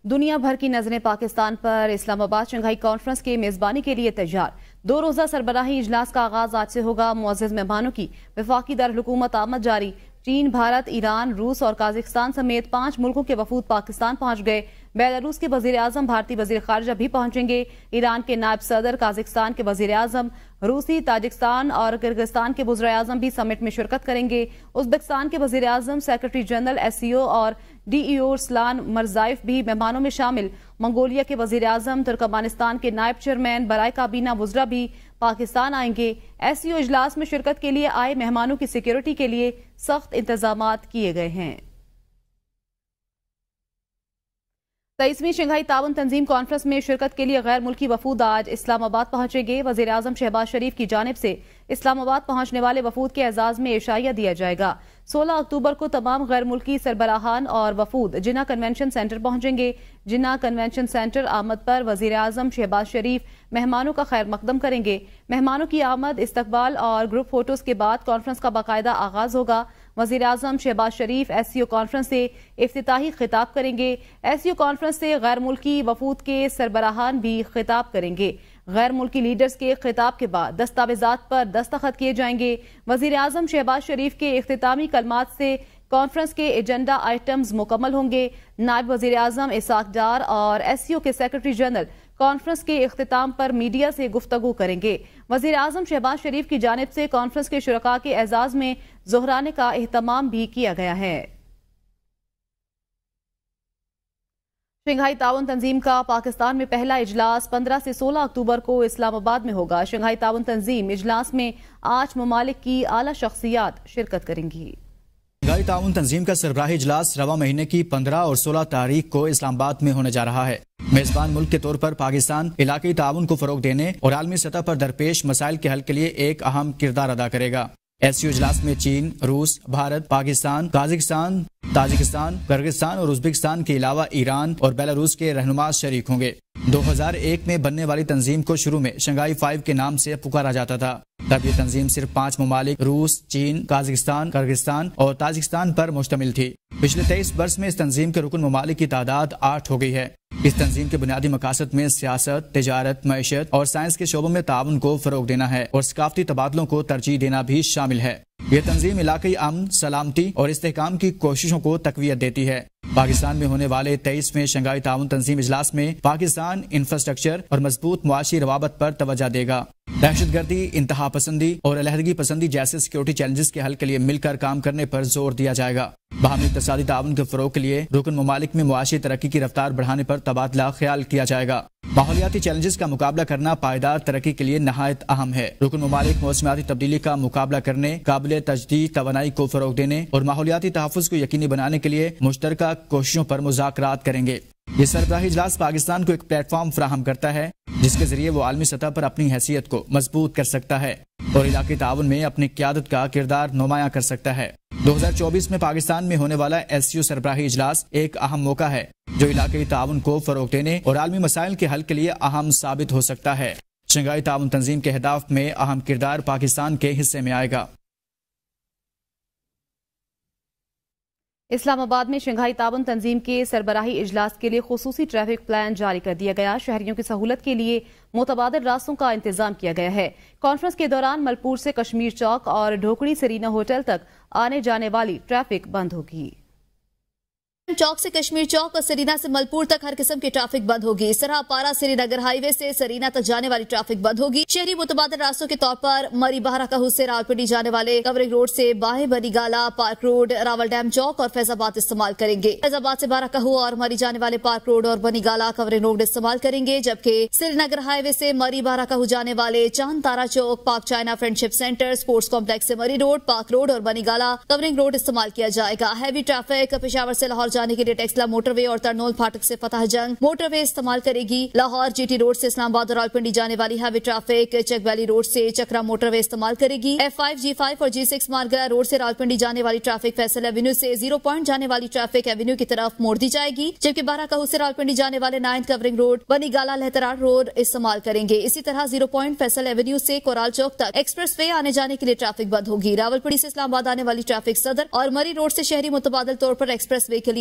دنیا بھر کی نظریں پاکستان پر۔ اسلام آباد شنگھائی کانفرنس کے میزبانی کے لیے تیار۔ 2 روزہ سربراہی اجلاس کا آغاز آج سے ہوگا۔ معزز مہمانوں کی وفاقی دارالحکومت آمد جاری۔ چین، بھارت، ایران، روس اور قازقستان سمیت 5 ملکوں کے وفود پاکستان پہنچ گئے۔ بیلاروس کے وزیر اعظم بھارتی وزیر خارجہ بھی پہنچیں گے۔ ایران کے نائب صدر، قازقستان کے وزیر اعظم، روسی، تاجکستان اور کرغزستان کے وزراء اعظم بھی سمٹ میں شرکت کریں گے۔ ازبکستان کے وزیر اعظم، سیکرٹری جنرل SCO اور DEO ارسلان مرزائف بھی مہمانوں میں شامل۔ منگولیا کے وزیر اعظم، ترکمانستان کے نائب چیئرمین، برائے کابینہ وزراء بھی پاکستان آئیں گے۔ SCO اجلاس میں شرکت کے لیے آئے مہمانوں کی سیکیورٹی کے لیے سخت انتظامات کیے گئے ہیں۔ 23ویں شنگھائی تعاون تنظیم کانفرنس میں شرکت کے لیے غیر ملکی وفود آج اسلام آباد پہنچیں گے۔ وزیر اعظم شہباز شریف کی جانب سے اسلام آباد پہنچنے والے وفود کے اعزاز میں عشائیہ دیا جائے گا۔ 16 اکتوبر کو تمام غیر ملکی سربراہان اور وفود جناح کنونشن سینٹر پہنچیں گے۔ جناح کنونشن سینٹر آمد پر وزیر اعظم شہباز شریف مہمانوں کا خیر مقدم کریں گے۔ مہمانوں کی آمد، استقبال اور گروپ فوٹوز کے بعد کانفرنس کا باقاعدہ آغاز ہوگا۔ وزیر اعظم شہباز شریف SCO کانفرنس سے افتتاحی خطاب کریں گے۔ SCO کانفرنس سے غیر ملکی وفود کے سربراہان بھی خطاب کریں گے۔ غیر ملکی لیڈرز کے خطاب کے بعد دستاویزات پر دستخط کیے جائیں گے۔ وزیر اعظم شہباز شریف کے اختتامی کلمات سے کانفرنس کے ایجنڈا آئٹمز مکمل ہوں گے۔ نائب وزیر اعظم اسحاق ڈار اور SCO کے سیکرٹری جنرل کانفرنس کے اختتام پر میڈیا سے گفتگو کریں گے۔ وزیر اعظم شہباز شریف کی جانب سے کانفرنس کے شرکاء کے اعزاز میں ظہرانے کا اہتمام بھی کیا گیا ہے۔ شنگھائی تعاون تنظیم کا پاکستان میں پہلا اجلاس 15 سے 16 اکتوبر کو اسلام آباد میں ہوگا۔ شنگھائی تعاون تنظیم اجلاس میں 8 ممالک کی اعلیٰ شخصیات شرکت کریں گی۔ شنگھائی تعاون تنظیم کا سربراہی اجلاس رواں مہینے کی 15 اور 16 تاریخ کو اسلام آباد میں ہونے جا رہا ہے۔ میزبان ملک کے طور پر پاکستان علاقائی تعاون کو فروغ دینے اور عالمی سطح پر درپیش مسائل کے حل کے لیے ایک اہم کردار ادا کرے گا۔ SCO اجلاس میں چین، روس، بھارت، پاکستان، قازقستان، تاجکستان، کرغزستان اور ازبکستان کے علاوہ ایران اور بیلاروس کے رہنما شریک ہوں گے۔ 2001 میں بننے والی تنظیم کو شروع میں شنگھائی 5 کے نام سے پکارا جاتا تھا۔ تب یہ تنظیم صرف 5 ممالک روس، چین، قازقستان، کرغزستان اور تاجکستان پر مشتمل تھی۔ پچھلے 23 برس میں اس تنظیم کے رکن ممالک کی تعداد 8 ہو گئی ہے۔ اس تنظیم کے بنیادی مقاصد میں سیاست، تجارت، معیشت اور سائنس کے شعبوں میں تعاون کو فروغ دینا ہے اور ثقافتی تبادلوں کو ترجیح دینا بھی شامل ہے۔ یہ تنظیم علاقائی امن، سلامتی اور استحکام کی کوششوں کو تقویت دیتی ہے۔ پاکستان میں ہونے والے 23ویں شنگھائی تعاون تنظیم اجلاس میں پاکستان انفراسٹرکچر اور مضبوط معاشی روابط پر توجہ دے گا۔ دہشت گردی، انتہا پسندی اور علیحدگی پسندی جیسے سیکیورٹی چیلنجز کے حل کے لیے مل کر کام کرنے پر زور دیا جائے گا۔ باہمی اقتصادی تعاون کے فروغ کے لیے رکن ممالک میں معاشی ترقی کی رفتار بڑھانے پر تبادلہ خیال کیا جائے گا۔ ماحولیاتی چیلنجز کا مقابلہ کرنا پائیدار ترقی کے لیے نہایت اہم ہے۔ رکن ممالک موسمیاتی تبدیلی کا مقابلہ کرنے، قابل تجدید توانائی کو فروغ دینے اور ماحولیاتی تحفظ کو یقینی بنانے کے لیے مشترکہ کوششوں پر مذاکرات کریں گے۔ یہ سربراہی اجلاس پاکستان کو ایک پلیٹ فارم فراہم کرتا ہے جس کے ذریعے وہ عالمی سطح پر اپنی حیثیت کو مضبوط کر سکتا ہے اور علاقائی تعاون میں اپنی قیادت کا کردار نمایاں کر سکتا ہے۔ 2024 میں پاکستان میں ہونے والا SCO سربراہی اجلاس ایک اہم موقع ہے جو علاقائی تعاون کو فروغ دینے اور عالمی مسائل کے حل کے لیے اہم ثابت ہو سکتا ہے۔ شنگھائی تعاون تنظیم کے اہداف میں اہم کردار پاکستان کے حصے میں آئے گا۔ اسلام آباد میں شنگھائی تعاون تنظیم کے سربراہی اجلاس کے لیے خصوصی ٹریفک پلان جاری کر دیا گیا۔ شہریوں کی سہولت کے لیے متبادل راستوں کا انتظام کیا گیا ہے۔ کانفرنس کے دوران ملپور سے کشمیر چوک اور ڈھوکڑی سرینا ہوٹل تک آنے جانے والی ٹریفک بند ہوگی۔ چوک سے کشمیر چوک اور سرینا سے ملپور تک ہر قسم کی ٹریفک بند ہوگی۔ سرہ پارا سری نگر ہائی وے سے سرینا تک جانے والی ٹریفک بند ہوگی۔ شہری متبادل راستوں کے طور پر مری بہرا کہو سے راولپنڈی جانے والے کورنگ روڈ سے بائیں بنی گالا، پارک روڈ، راول ڈیم چوک اور فیض آباد استعمال کریں گے۔ فیض آباد سے بہرا کہو اور مری جانے والے پارک روڈ اور بنی گالا، کورنگ روڈ استعمال کریں گے، جبکہ سری نگر ہائی وے سے مری بہرا کہو جانے والے چاند تارا چوک، پاک China friendship centre, sports complex سے مری روڈ، پارک روڈ اور بنی گالا، کورنگ روڈ استعمال کیا جائے گا۔ ہیوی ٹریفک پشاور سے لاہور جانے کے لیے ٹیکسلا موٹر وے اور ترنول پھاٹک سے فتح جنگ موٹر وے استعمال کرے گی۔ لاہور GT روڈ سے اسلام آباد اور راولپنڈی جانے والی ہیوی ٹریفک چک ویلی روڈ سے چکرا موٹر وے استعمال کرے گی۔ F5 G5 اور G6 مارگرہ روڈ سے راولپنڈی جانے والی ٹریفک فیصل ایونیو سے 0 پوائنٹ جانے والی ٹریفک ایونیو کی طرف موڑ دی جائے گی، جبکہ بہرا کہو سے راولپنڈی جانے والے 9 کورنگ روڈ، بنی گالا، لہتراڑ روڈ استعمال کریں گے۔ اسی طرح 0 پوائنٹ فیصل ایونیو سے کورال چوک تک ایکسپریس وے آنے جانے کے لیے ٹریفک بند ہوگی۔ راولپنڈی سے اسلام آباد آنے والی ٹریفک صدر اور مری روڈ سے شہری متبادل طور پر ایکسپریس وے کے لیے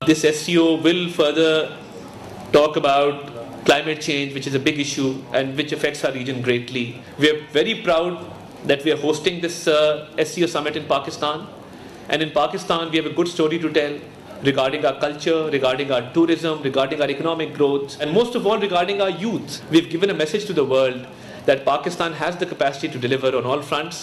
This SCO will further talk about climate change, which is a big issue and which affects our region greatly. We are very proud that we are hosting this SCO summit in Pakistan, and in Pakistan we have a good story to tell regarding our culture, regarding our tourism, regarding our economic growth, and most of all regarding our youth. We've given a message to the world that Pakistan has the capacity to deliver on all fronts.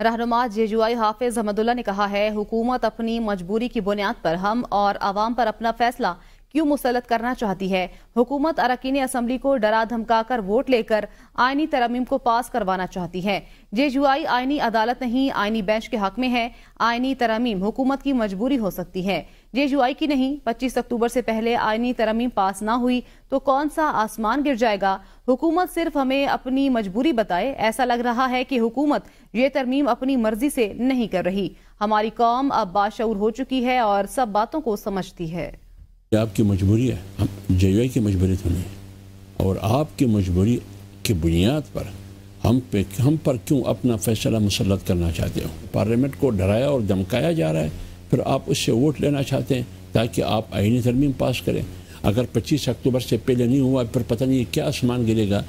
رہنما جیجوائی حافظ حمداللہ نے کہا ہے حکومت اپنی مجبوری کی بنیاد پر ہم اور عوام پر اپنا فیصلہ کیوں مسلط کرنا چاہتی ہے. حکومت اراکین اسمبلی کو ڈرا دھمکا کر ووٹ لے کر آئینی ترمیم کو پاس کروانا چاہتی ہے. جیجوائی آئینی عدالت نہیں آئینی بینچ کے حق میں ہے. آئینی ترمیم حکومت کی مجبوری ہو سکتی ہے, جیجوائی کی نہیں. 25 اکتوبر سے پہلے آئینی ترمیم پاس نہ ہوئی تو کون سا آسمان گر جائے گا. حکومت صرف ہمیں اپنی مجبوری بتائے. ایسا لگ رہا ہے کہ حکومت یہ ترمیم اپنی مرضی سے نہیں کر رہی. ہماری قوم اب باشعور ہو چکی ہے اور سب باتوں کو سمجھتی ہے. آپ کی مجبوری ہے, جیجوائی کی مجبوری تو نہیں, اور آپ کی مجبوری کی بنیاد پر ہم پر کیوں اپنا فیصلہ مسلط کرنا چاہتے ہو. پارلیمنٹ کو ڈرایا اور دھمکایا جا رہا ہے, پھر آپ اس سے ووٹ لینا چاہتے ہیں تاکہ آپ آئینی ترمیم پاس کریں. اگر 25 اکتوبر سے پہلے نہیں ہوا پھر پتہ نہیں کیا آسمان گرے گا.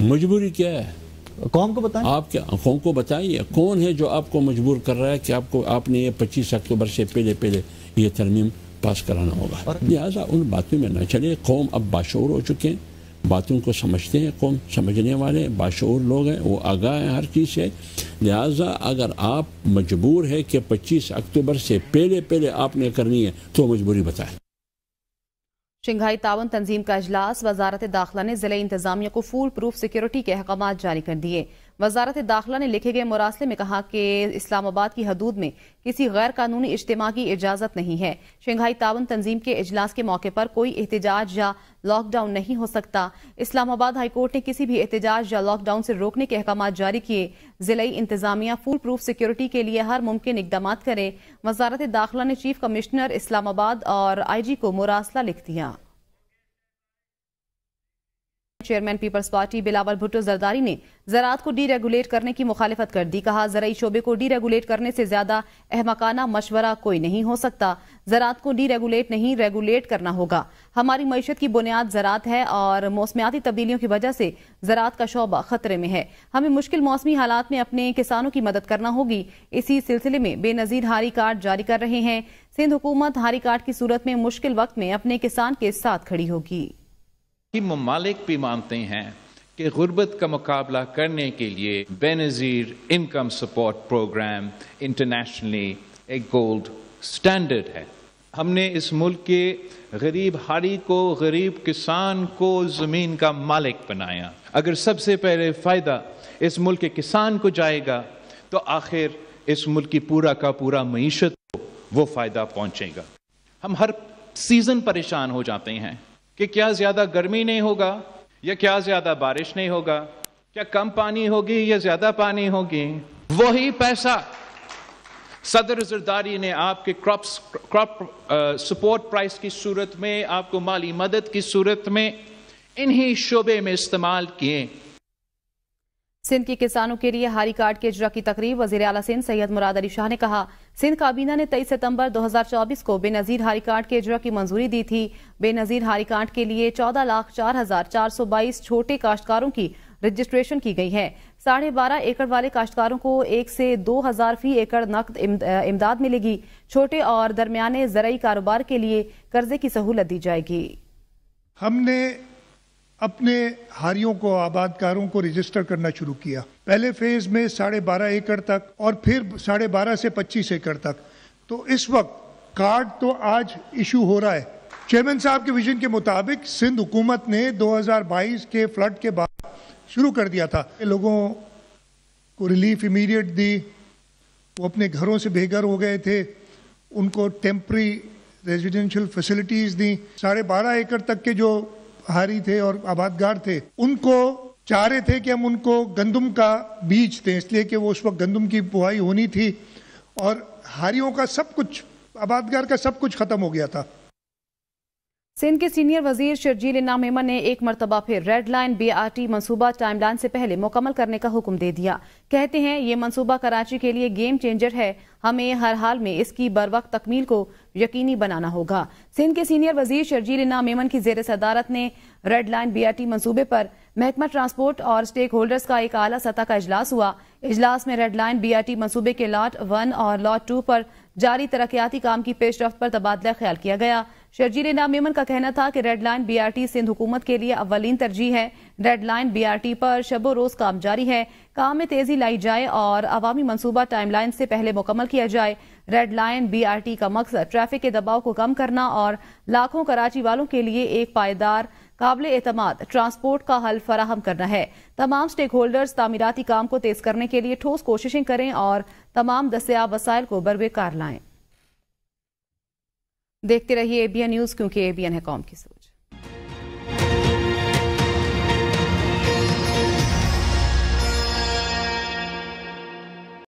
مجبوری کیا ہے قوم کو بتائیں, آپ کیا قوم کو بتائیے کون ہے جو آپ کو مجبور کر رہا ہے کہ آپ نے یہ 25 اکتوبر سے پہلے یہ ترمیم پاس کرانا ہوگا. لہٰذا ان باتوں میں نہ چلے. قوم اب باشعور ہو چکے ہیں, باتوں کو سمجھتے ہیں. قوم سمجھنے والے باشعور لوگ ہیں, وہ آگاہ ہیں ہر چیز سے. لہٰذا اگر آپ مجبور ہے کہ 25 اکتوبر سے پہلے آپ نے کرنی ہے تو مجبوری بتائیں. شنگھائی تعاون تنظیم کا اجلاس. وزارت داخلہ نے ضلعی انتظامیہ کو فول پروف سیکیورٹی کے احکامات جاری کر دیے. وزارت داخلہ نے لکھے گئے مراسلے میں کہا کہ اسلام آباد کی حدود میں کسی غیر قانونی اجتماع کی اجازت نہیں ہے. شنگھائی تعاون تنظیم کے اجلاس کے موقع پر کوئی احتجاج یا لاک ڈاؤن نہیں ہو سکتا. اسلام آباد ہائی کورٹ نے کسی بھی احتجاج یا لاک ڈاؤن سے روکنے کے احکامات جاری کیے. ضلعی انتظامیہ فول پروف سیکیورٹی کے لیے ہر ممکن اقدامات کرے. وزارت داخلہ نے چیف کمشنر اسلام آباد اور آئی جی کو مراسلہ لکھ دیا. Chairman Peoples Party Bilawal Bhutto Zardari نے زراعت کو ڈی ریگولیٹ کرنے کی مخالفت کر دی. کہا زرعی شعبے کو ڈی ریگولیٹ کرنے سے زیادہ احمقانہ مشورہ کوئی نہیں ہو سکتا. زراعت کو ڈی ریگولیٹ نہیں ریگولیٹ کرنا ہوگا. ہماری معیشت کی بنیاد زراعت ہے اور موسمیاتی تبدیلیوں کی وجہ سے زراعت کا شعبہ خطرے میں ہے. ہمیں مشکل موسمی حالات میں اپنے کسانوں کی مدد کرنا ہوگی. اسی سلسلے میں بے نظیر ہاری کارڈ جاری کر رہے ہیں. سندھ حکومت ہاری کارڈ کی صورت میں مشکل وقت میں اپنے کسان کے ساتھ کھڑی ہوگی. ممالک بھی مانتے ہیں کہ غربت کا مقابلہ کرنے کے لیے بے نظیر انکم سپورٹ پروگرام انٹرنیشنلی ایک گولڈ سٹینڈرڈ ہے. ہم نے اس ملک کے غریب ہاری کو, غریب کسان کو زمین کا مالک بنایا. اگر سب سے پہلے فائدہ اس ملک کے کسان کو جائے گا تو آخر اس ملک کی پورا کا پورا معیشت کو وہ فائدہ پہنچے گا. ہم ہر سیزن پریشان ہو جاتے ہیں کہ کیا زیادہ گرمی نہیں ہوگا یا کیا زیادہ بارش نہیں ہوگا, کیا کم پانی ہوگی یا زیادہ پانی ہوگی. وہی پیسہ صدر زرداری نے آپ کے کراپ سپورٹ پرائس کی صورت میں, آپ کو مالی مدد کی صورت میں انہی شعبے میں استعمال کیے. سندھ کے کسانوں کے لیے ہاری کارڈ کے اجرا کی تقریب. وزیر اعلیٰ سندھ سید مراد علی شاہ نے کہا سندھ کابینہ نے 23 ستمبر 2024 کو بے نظیر ہاری کارڈ کے اجرا کی منظوری دی تھی. بے نظیر ہاری کارڈ کے لیے 14,04,422 چھوٹے کاشتکاروں کی رجسٹریشن کی گئی ہے. 12.5 ایکڑ والے کاشتکاروں کو 1 سے 2,000 فی ایکڑ نقد امداد ملے گی. چھوٹے اور درمیانے زرعی کاروبار کے لیے قرضے کی سہولت دی جائے گی. ہم نے اپنے ہاریوں کو, آبادکاروں کو رجسٹر کرنا شروع کیا. پہلے فیز میں 12.5 ایکڑ تک اور پھر 12.5 سے 25 ایکڑ تک. تو اس وقت کارڈ تو آج ایشو ہو رہا ہے. چیئرمین صاحب کے ویژن کے مطابق سندھ حکومت نے 2022 کے فلڈ کے بعد شروع کر دیا تھا. لوگوں کو ریلیف امیڈیٹ دی, وہ اپنے گھروں سے بے گھر ہو گئے تھے, ان کو ٹیمپری ریزیڈینشل فیسلٹیز دی. 12.5 ایکڑ تک کے جو ہاری تھے اور آبادگار تھے ان کو چاہ رہے تھے کہ ہم ان کو گندم کا بیج دیں, اس لیے کہ وہ اس وقت گندم کی بوائی ہونی تھی اور ہاریوں کا سب کچھ, آبادگار کا سب کچھ ختم ہو گیا تھا. سندھ کے سینئر وزیر شرجیل انعام میمن نے ایک مرتبہ پھر red line B R T منصوبہ ٹائم لائن سے پہلے مکمل کرنے کا حکم دے دیا. کہتے ہیں یہ منصوبہ کراچی کے لیے گیم چینجر ہے, ہمیں ہر حال میں اس کی بروقت تکمیل کو یقینی بنانا ہوگا. سندھ کے سینئر وزیر شرجیل انعام میمن کی زیر صدارت نے red line B R T منصوبے پر محکمہ ٹرانسپورٹ اور اسٹیک ہولڈرز کا ایک اعلیٰ سطح کا اجلاس ہوا. اجلاس میں red line B R T منصوبے کے لاٹ 1 اور لاٹ 2 پر جاری ترقیاتی کام کی پیش رفت پر تبادلہ خیال کیا گیا. شرجیل انعام میمن کا کہنا تھا کہ red line B R T Sindh حکومت کے لیے اولین ترجیح ہے. Red line B R T پر شب و روز کام جاری ہے. کام میں تیزی لائی جائے اور عوامی منصوبہ ٹائم لائن سے پہلے مکمل کیا جائے. Red line B R T کا مقصد ٹریفک کے دباؤ کو کم کرنا اور لاکھوں کراچی والوں کے لیے ایک پائیدار قابل اعتماد ٹرانسپورٹ کا حل فراہم کرنا ہے. تمام سٹیک ہولڈرز تعمیراتی کام کو تیز کرنے کے لیے ٹھوس کوششیں کریں اور تمام دستیاب وسائل کو بروے کار لائیں. دیکھتے رہیے ABN نیوز، کیونکہ ABN ہے قوم کی صورت.